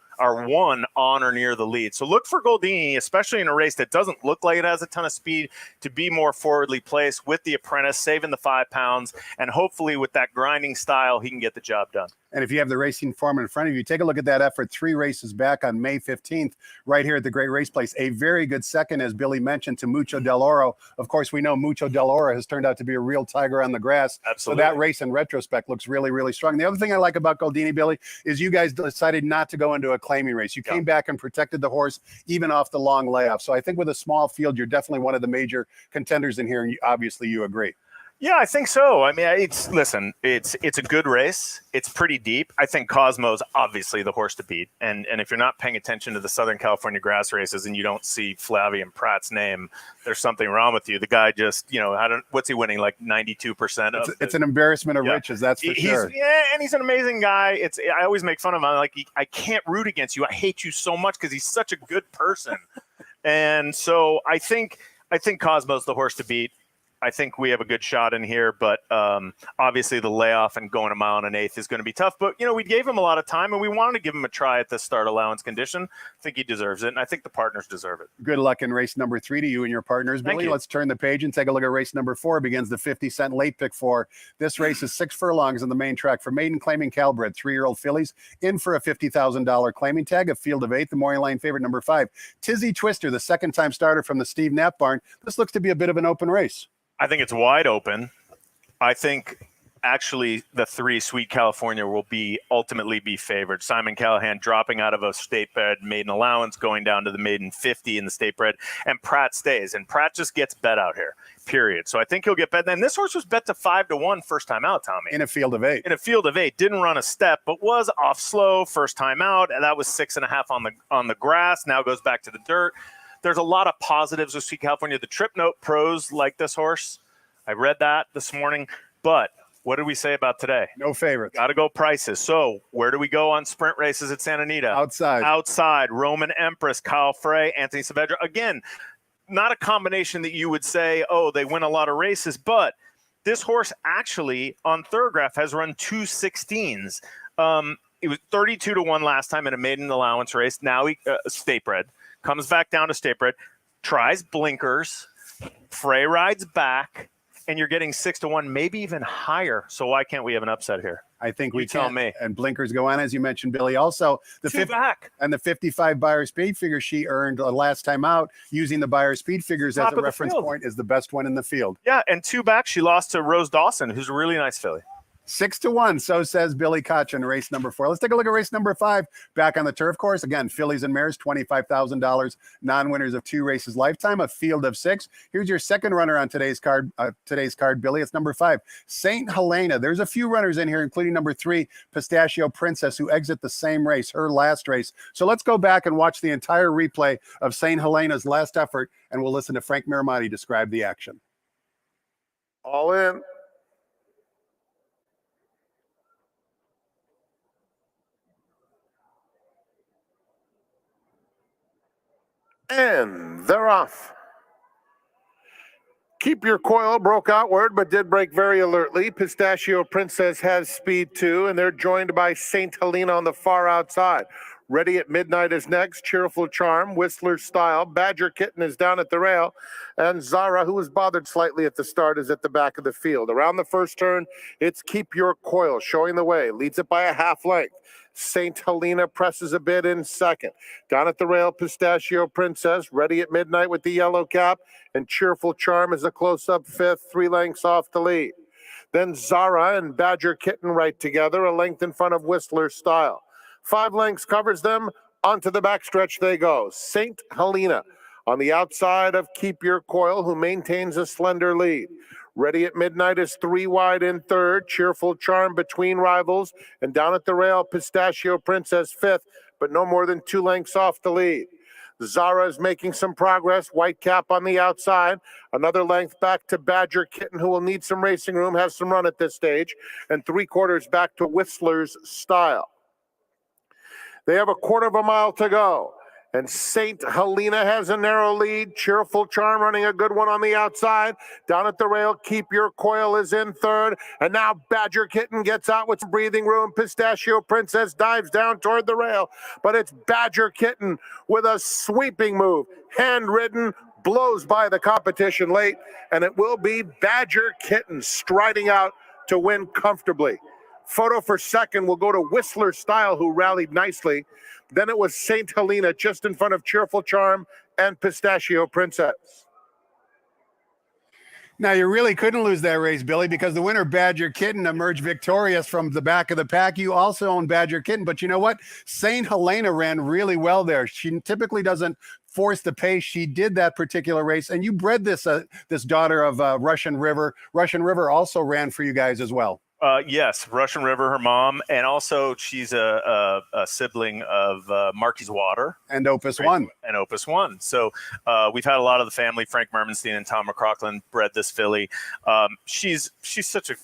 on or near the lead. So look for Goldini, especially in a race that doesn't look like it has a ton of speed, to be more forwardly placed with the apprentice, saving the 5 pounds, and hopefully with that grinding style, he can get the job done. And if you have the racing form in front of you, take a look at that effort 3 races back on May 15th, right here at the Great Race Place. A very good second, as Billy mentioned, to Mucho Del Oro. Of course, we know Mucho Del Oro has turned out to be a real tiger on the grass. Absolutely. So that race in retrospect looks really, really strong. The other thing I like about Goldini, Billy, is you guys decided not to go into a claiming race. You came back and protected the horse even off the long layoff. So I think with a small field, you're definitely one of the major contenders in here, and obviously you agree. Yeah, I think so. I mean, it's a good race. It's pretty deep. I think Cosmo's obviously the horse to beat. And if you're not paying attention to the Southern California grass races and you don't see Flavian Pratt's name, there's something wrong with you. The guy just, what's he winning? Like 92%. It's an embarrassment of riches, that's for sure. Yeah, and he's an amazing guy. I always make fun of him. I'm like, I can't root against you. I hate you so much because he's such a good person. And so I think Cosmo's the horse to beat. I think we have a good shot in here, but obviously the layoff and going 1.1 miles is going to be tough. But, we gave him a lot of time, and we wanted to give him a try at this start allowance condition. I think he deserves it, and I think the partners deserve it. Good luck in race number 3 to you and your partners, Billy. Let's turn the page and take a look at race number 4. Begins the 50-cent late pick 4. This race is 6 furlongs on the main track for maiden claiming Calbred, 3-year-old fillies, in for a $50,000 claiming tag. A field of 8, the morning line favorite number 5. Tizzy Twister, the second-time starter from the Steve Knapp barn. This looks to be a bit of an open race. I think it's wide open. I think actually the 3 Sweet California will ultimately be favored. Simon Callahan dropping out of a state bred maiden allowance, going down to the maiden 50 in the state bred, and Pratt stays. And Pratt just gets bet out here, period. So I think he'll get bet. And this horse was bet to 5-1 first time out, Tommy. In a field of 8. In a field of 8. Didn't run a step, but was off slow first time out. And that was 6.5 on the grass. Now goes back to the dirt. There's a lot of positives with Sweet California. The Trip Note pros like this horse. I read that this morning. But what did we say about today? No favorites. Got to go prices. So where do we go on sprint races at Santa Anita? Outside. Roman Empress, Kyle Frey, Anthony Saavedra. Again, not a combination that you would say, oh, they win a lot of races, but This horse actually on Thoroughgraph has run 2:16s. It was 32-1 last time in a maiden allowance race. Now he state bred, comes back down to state bred, tries blinkers, Frey rides back, and you're getting 6-1, maybe even higher. So why can't we have an upset here? I think we tell can. me. And blinkers go on, as you mentioned, Billy. Also, the back. And the 55 Beyer speed figure she earned last time out using the Beyer speed figures Top as a of the reference field. point is the best one in the field. Yeah, and 2 back, she lost to Rose Dawson, who's a really nice filly. 6-1, so says Billy Koch in race number 4. Let's take a look at race number 5 back on the turf course. Again, fillies and mares, $25,000, non-winners of 2 races lifetime, a field of 6. Here's your second runner on today's card, Billy. It's number 5, St. Helena. There's a few runners in here, including number 3, Pistachio Princess, who exit the same race, her last race. So let's go back and watch the entire replay of St. Helena's last effort, and we'll listen to Frank Miramati describe the action. All in. And they're off. Keep Your Coil broke outward, but did break very alertly. Pistachio Princess has speed too, and they're joined by St. Helena on the far outside. Ready at Midnight is next. Cheerful Charm, Whistler Style. Badger Kitten is down at the rail. And Zara, who was bothered slightly at the start, is at the back of the field. Around the first turn, it's Keep Your Coil showing the way. Leads it by a half length. St. Helena presses a bit in second. Down at the rail, Pistachio Princess, Ready at Midnight with the yellow cap, and Cheerful Charm is a close-up fifth, 3 lengths off the lead. Then Zara and Badger Kitten right together, a length in front of Whistler Style. 5 lengths covers them. Onto the backstretch they go. St. Helena on the outside of Keep Your Coil, who maintains a slender lead. Ready at Midnight is 3 wide in third. Cheerful Charm between rivals. And down at the rail, Pistachio Princess fifth, but no more than 2 lengths off the lead. Zara is making some progress. White cap on the outside. Another length back to Badger Kitten, who will need some racing room, has some run at this stage. And 3/4 back to Whistler's Style. They have a 1/4 mile to go. And St. Helena has a narrow lead. Cheerful Charm running a good one on the outside. Down at the rail, Keep Your Coil is in third. And now Badger Kitten gets out with some breathing room. Pistachio Princess dives down toward the rail. But it's Badger Kitten with a sweeping move. Handridden, blows by the competition late. And it will be Badger Kitten striding out to win comfortably. Photo for second will go to Whistler Style, who rallied nicely. Then it was St. Helena just in front of Cheerful Charm and Pistachio Princess. Now, you really couldn't lose that race, Billy, because the winner, Badger Kitten, emerged victorious from the back of the pack. You also own Badger Kitten, but you know what? St. Helena ran really well there. She typically doesn't force the pace. She did that particular race, and you bred this this daughter of Russian River. Russian River also ran for you guys as well. Yes, Russian River, her mom, and also she's a sibling of Marky's Water and Opus One. And Opus One. So we've had a lot of the family. Frank Mermenstein and Tom McCrocklin bred this filly. She's such a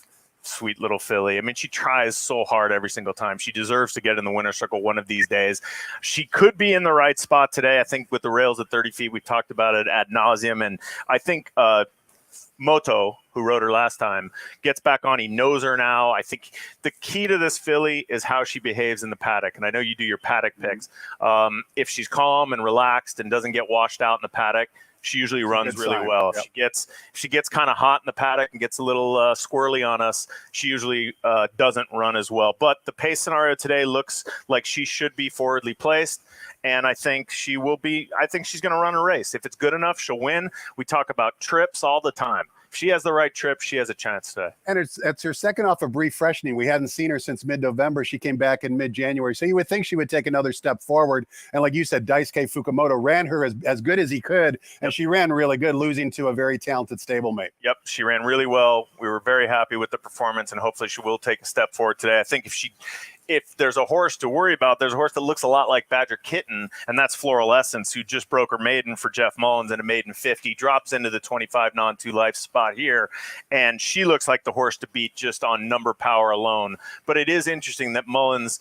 sweet little filly. I mean, she tries so hard every single time. She deserves to get in the winner's circle one of these days. She could be in the right spot today. I think with the rails at 30 feet, we've talked about it ad nauseum, and I think Moto, who rode her last time, gets back on. He knows her now. I think the key to this filly is how she behaves in the paddock. And I know you do your paddock picks. If she's calm and relaxed and doesn't get washed out in the paddock, she usually runs really well. Yep. If she gets kind of hot in the paddock and gets a little squirrely on us, she usually doesn't run as well. But the pace scenario today looks like she should be forwardly placed. And I think she will be. I think she's going to run a race. If it's good enough, she'll win. We talk about trips all the time. If she has the right trip, she has a chance today. And it's her second off of brief freshening. We hadn't seen her since mid-November. She came back in mid-January. So you would think she would take another step forward. And like you said, Daisuke Fukumoto ran her as good as he could. And she ran really good, losing to a very talented stablemate. Yep, she ran really well. We were very happy with the performance, and hopefully she will take a step forward today. I think if there's a horse to worry about, there's a horse that looks a lot like Badger Kitten, and that's Floral Essence, who just broke her maiden for Jeff Mullins in a maiden 50, drops into the 25 non-2 life spot here, and she looks like the horse to beat just on number power alone. But it is interesting that Mullins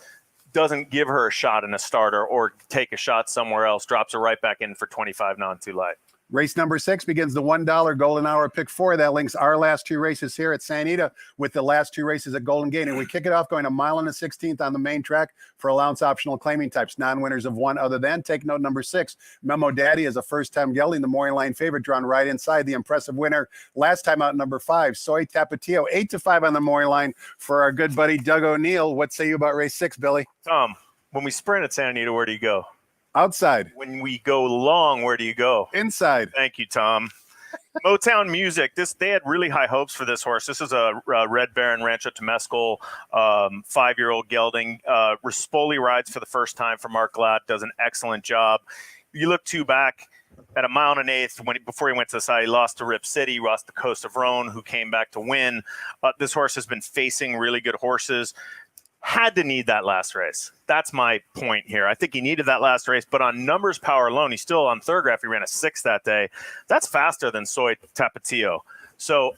doesn't give her a shot in a starter or take a shot somewhere else, drops her right back in for 25 non-2 life. Race number 6 begins the $1 Golden Hour Pick 4. That links our last 2 races here at Santa Anita with the last 2 races at Golden Gate. And we kick it off going a mile and a 16th on the main track for allowance optional claiming types. Non-winners of 1 other than. Take note number 6. Memo Daddy is a first-time gelding, the morning line favorite, drawn right inside. The impressive winner last time out, number 5. Soy Tapatio, 8-5 on the morning line for our good buddy Doug O'Neill. What say you about race 6, Billy? Tom, when we sprint at Santa Anita, where do you go? Outside. When we go long, where do you go? Inside. Thank you, Tom. Motown Music. They had really high hopes for this horse. This is a Red Baron Rancho Temescal 5-year-old gelding. Rispoli rides for the first time for Mark Glatt. Does an excellent job. You look back at a mile and an eighth before he went to the side. He lost to Rip City, lost to Coast of Rhone, who came back to win. This horse has been facing really good horses. Had to need that last race. That's my point here. I think he needed that last race, but on numbers power alone, he's still on third graph. He ran a 6 that day. That's faster than Soy Tapatio. So,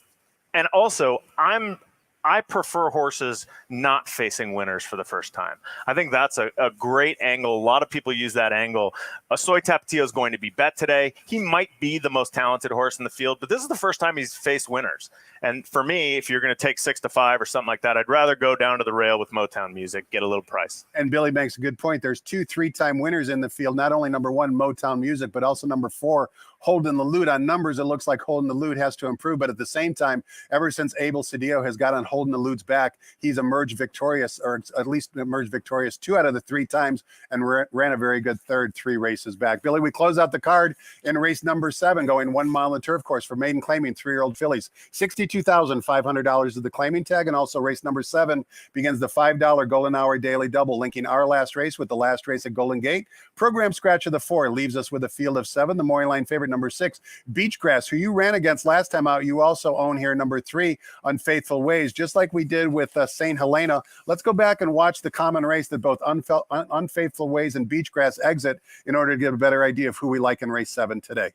and also I prefer horses not facing winners for the first time. I think that's a great angle. A lot of people use that angle. Soy Tapatio is going to be bet today. He might be the most talented horse in the field, but this is the first time he's faced winners. And for me, if you're going to take 6-5 or something like that, I'd rather go down to the rail with Motown Music, get a little price. And Billy makes a good point. There's 2 3-time winners in the field, not only number 1, Motown Music, but also number 4, Holding the Loot. On numbers, it looks like Holding the Loot has to improve, but at the same time, ever since Abel Cedillo has got on Holding the Loot's back, he's emerged victorious, or at least emerged victorious 2 out of the 3 times, and ran a very good third 3 races back. Billy, we close out the card in race number 7, going 1 mile on the turf course for maiden claiming 3-year-old fillies. $62,500 is the claiming tag, and also race number 7 begins the $5 Golden Hour Daily Double, linking our last race with the last race at Golden Gate. Program scratch of the 4 leaves us with a field of 7. The morning line favorite, number 6, Beachgrass, who you ran against last time out. You also own here number 3, Unfaithful Ways. Just like we did with St. Helena, let's go back and watch the common race that both Unfaithful Ways and Beachgrass exit in order to get a better idea of who we like in race 7 today.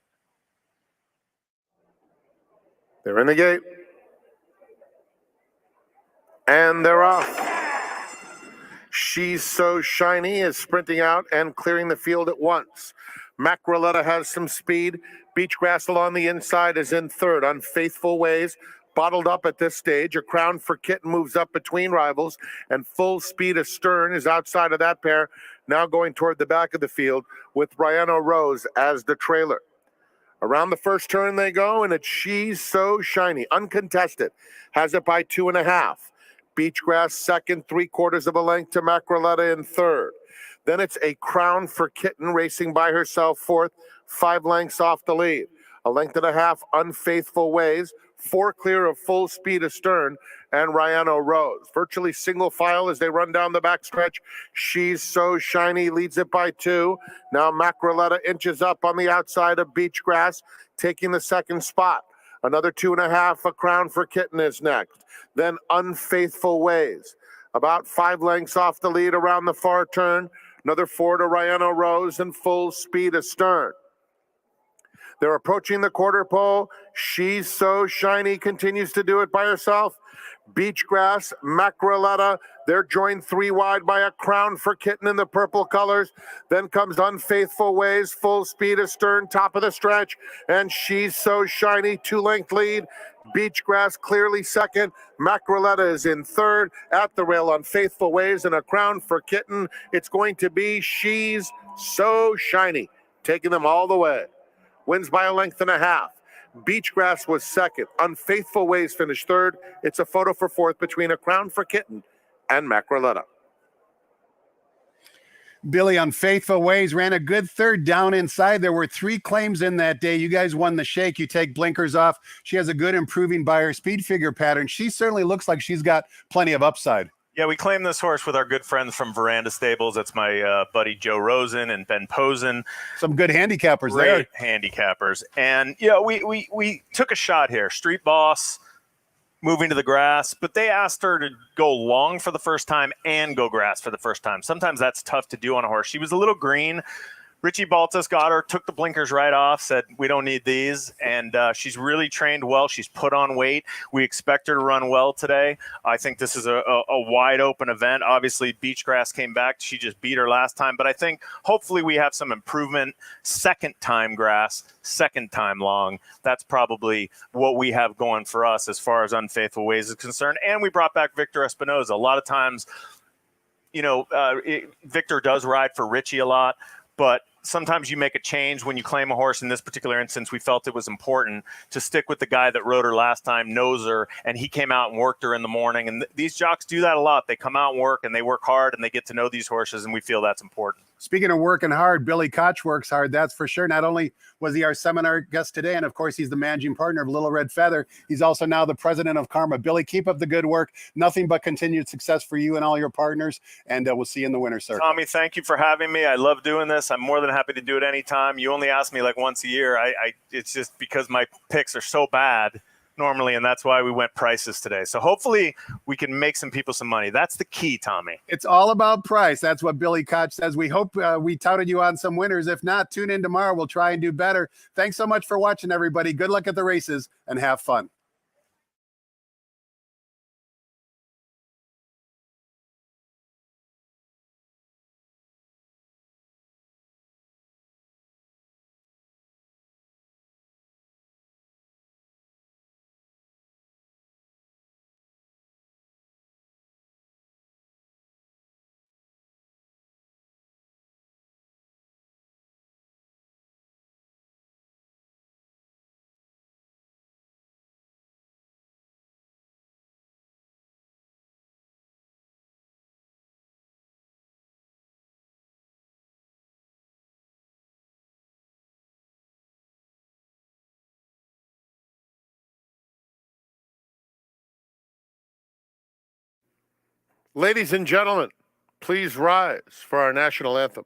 They're in the gate. And they're off. She's So Shiny is sprinting out and clearing the field at once. Macroletta has some speed. Beachgrass along the inside is in third. Unfaithful Ways, bottled up at this stage. A Crown for Kitten moves up between rivals, and Full Speed Astern is outside of that pair, now going toward the back of the field with Riano Rose as the trailer. Around the first turn they go, and it's She's So Shiny, uncontested, has it by 2.5. Beachgrass second, 3/4 of a length to Macroletta in third. Then it's A Crown for Kitten racing by herself fourth, 5 lengths off the lead. 1.5 lengths, Unfaithful Ways, 4 clear of Full Speed Astern and Riano Rose. Virtually single file as they run down the backstretch. She's So Shiny leads it by 2. Now Macroletta inches up on the outside of Beachgrass, taking the second spot. Another 2.5, A Crown for Kitten is next. Then Unfaithful Ways, about 5 lengths off the lead around the far turn. Another 4 to Riano Rose and Full Speed Astern. They're approaching the quarter pole. She's So Shiny continues to do it by herself. Beachgrass, Macroletta, they're joined 3 wide by A Crown for Kitten in the purple colors. Then comes Unfaithful Ways, Full Speed Astern, top of the stretch, and She's So Shiny, 2-length lead. Beachgrass clearly second. Macroletta is in third. At the rail, Unfaithful Ways and A Crown for Kitten. It's going to be She's So Shiny, taking them all the way. Wins by 1.5 lengths. Beachgrass was second. Unfaithful Ways finished third. It's a photo for fourth between A Crown for Kitten and Macroletta. Billy, Unfaithful Ways ran a good third down inside. There were 3 claims in that day. You guys won the shake. You take blinkers off. She has a good improving by her speed figure pattern. She certainly looks like she's got plenty of upside. Yeah, we claimed this horse with our good friends from Veranda Stables. That's my buddy Joe Rosen and Ben Posen. Some good handicappers Great there. handicappers. And, you know, we took a shot here. Street Boss moving to the grass, but they asked her to go long for the first time and go grass for the first time. Sometimes that's tough to do on a horse. She was a little green. Richie Baltas got her, took the blinkers right off, said, we don't need these. And she's really trained well. She's put on weight. We expect her to run well today. I think this is a wide open event. Obviously, Beachgrass came back. She just beat her last time. But I think hopefully we have some improvement. Second time grass, second time long. That's probably what we have going for us as far as Unfaithful Ways is concerned. And we brought back Victor Espinoza. A lot of times, Victor does ride for Richie a lot, but sometimes you make a change when you claim a horse. In this particular instance, we felt it was important to stick with the guy that rode her last time, knows her, and he came out and worked her in the morning. And these jocks do that a lot. They come out and work, and they work hard, and they get to know these horses, and we feel that's important. Speaking of working hard, Billy Koch works hard, that's for sure. Not only was he our seminar guest today, and of course, he's the managing partner of Little Red Feather, he's also now the president of Karma. Billy, keep up the good work. Nothing but continued success for you and all your partners, and we'll see you in the winner's circle. Tommy, thank you for having me. I love doing this. I'm more than happy to do it anytime. You only ask me like once a year. It's just because my picks are so bad normally, and that's why we went prices today. So hopefully we can make some people some money. That's the key, Tommy. It's all about price. That's what Billy Koch says. We hope we touted you on some winners. If not, tune in tomorrow. We'll try and do better. Thanks so much for watching, everybody. Good luck at the races and have fun. Ladies and gentlemen, please rise for our national anthem.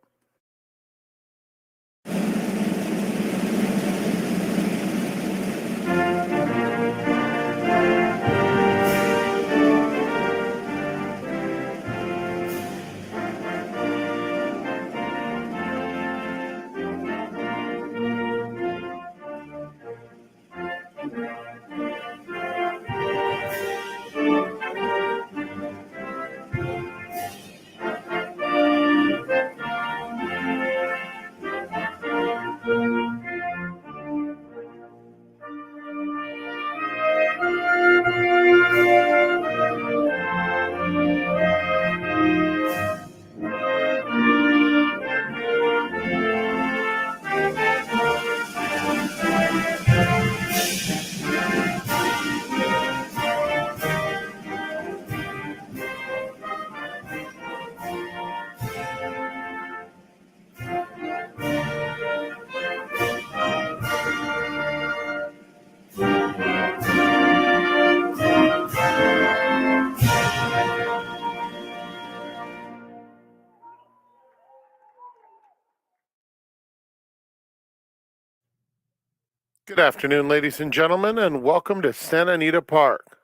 Good afternoon, ladies and gentlemen, and welcome to Santa Anita Park,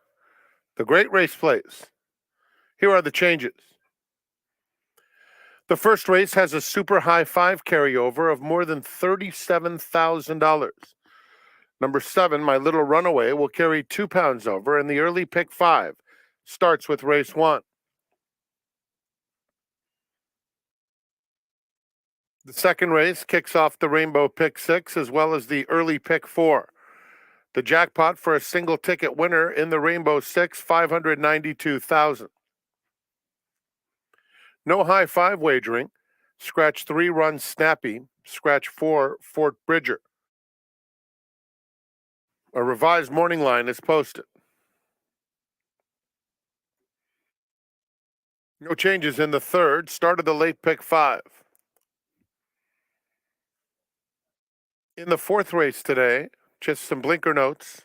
the great race place. Here are the changes. The first race has a super high five carryover of more than $37,000. Number 7, My Little Runaway, will carry 2 pounds over, and the early pick 5 starts with race 1. The second race kicks off the Rainbow Pick 6 as well as the early pick 4. The jackpot for a single ticket winner in the Rainbow 6, $592,000. No high five wagering. Scratch 3 runs Snappy. Scratch 4 Fort Bridger. A revised morning line is posted. No changes in the third. Start of the late pick 5. In the fourth race today, just some blinker notes.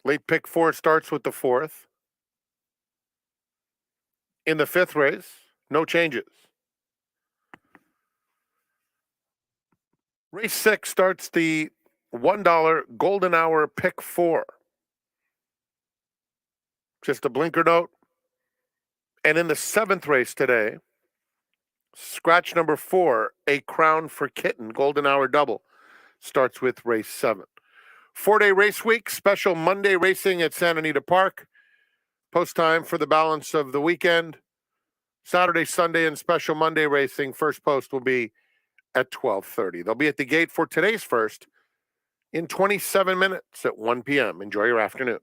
Late pick 4 starts with the 4th. In the fifth race, no changes. Race 6 starts the $1 Golden Hour pick 4. Just a blinker note. And in the 7th race today, Scratch number 4, A Crown for Kitten, Golden Hour Double, starts with race 7. 4-day race week, special Monday racing at Santa Anita Park. Post time for the balance of the weekend. Saturday, Sunday, and special Monday racing. First post will be at 12:30. They'll be at the gate for today's first in 27 minutes at 1 p.m. Enjoy your afternoon.